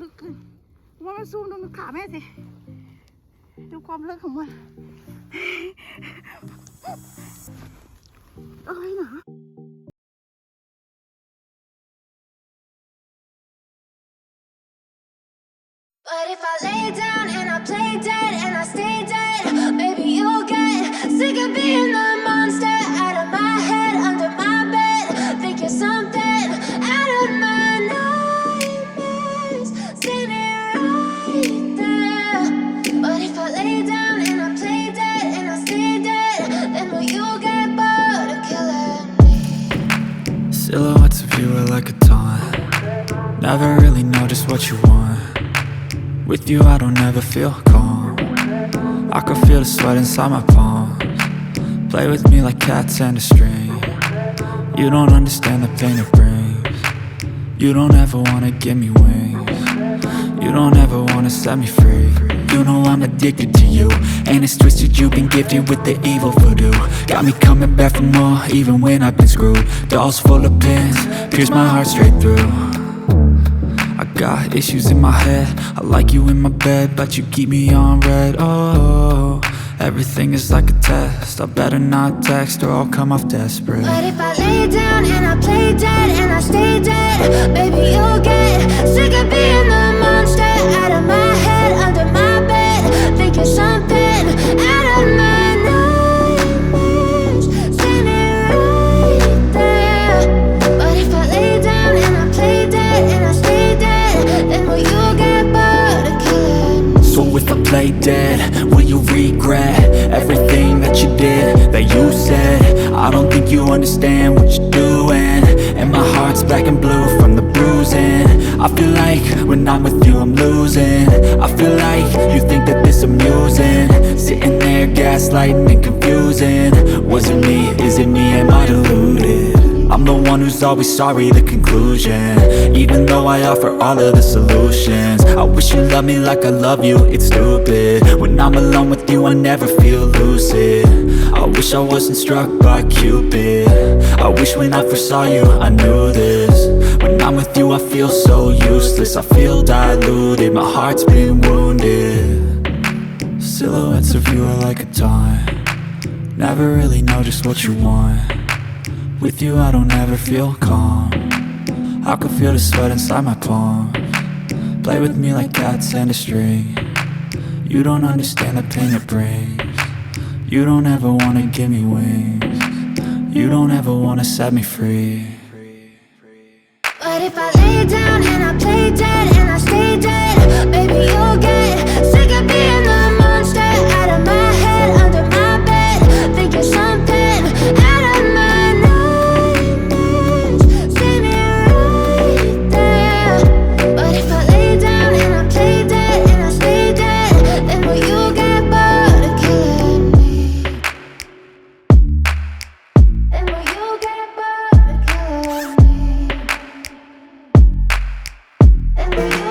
ลึกขึ้นว่ามันซูมดูมันขาแม่สิดูความลึกของมันอะไรหนา But if I lay down and I play dead and I stay dead, maybe you'll get sick of being the monster out of my head, under my bed. Think you're something out of my nightmares, standing right there. But if I lay down and I play dead and I stay dead, then will you get bored of killing me? Silhouettes of you are like a taunt. Never really know just what you want.With you I don't ever feel calm. I can feel the sweat inside my palms. Play with me like cats and a string. You don't understand the pain it brings. You don't ever wanna give me wings. You don't ever wanna set me free. You know I'm addicted to you, and it's twisted. You've been gifted with the evil voodoo. Got me coming back for more, even when I've been screwed. Dolls full of pins, pierce my heart straight through.I got issues in my head. I like you in my bed, but you keep me on red. Oh, everything is like a test. I better not text or I'll come off desperate. But if I lay down and I play dead and I stay dead, baby you'll get sick of being the monster out of my head, under my bed. Think you're something out of my nightmares, standing right there. But if I lay down and I play dead and I stay dead.Then will you get bored of killing me? So if I play dead, will you regret everything that you did, that you said? I don't think you understand what you're doing, and my heart's black and blue from the bruising. I feel like when I'm with you I'm losing. I feel like you think that this amusing, sitting there gaslighting and confusing. Was it me? Is it me? Am I deluded?I'm the one who's always sorry, the conclusion. Even though I offer all of the solutions, I wish you loved me like I love you, it's stupid. When I'm alone with you, I never feel lucid. I wish I wasn't struck by Cupid. I wish when I first saw you, I knew this. When I'm with you, I feel so useless. I feel diluted, my heart's been wounded. Silhouettes of you are like a taunt. Never really know just what you want.With you I don't ever feel calm. I can feel the sweat inside my palms. Play with me like cats and a string. You don't understand the pain it brings. You don't ever wanna give me wings. You don't ever wanna set me free. But if I lay down and I play dead and I stay dead, baby you'll get sick of being the monster out of my head, under my bed. Think you're something out of my nightmares.But if I lay down and I play dead and I stay dead, then will you get bored of killing me? Then will you get bored of killing me? Then will you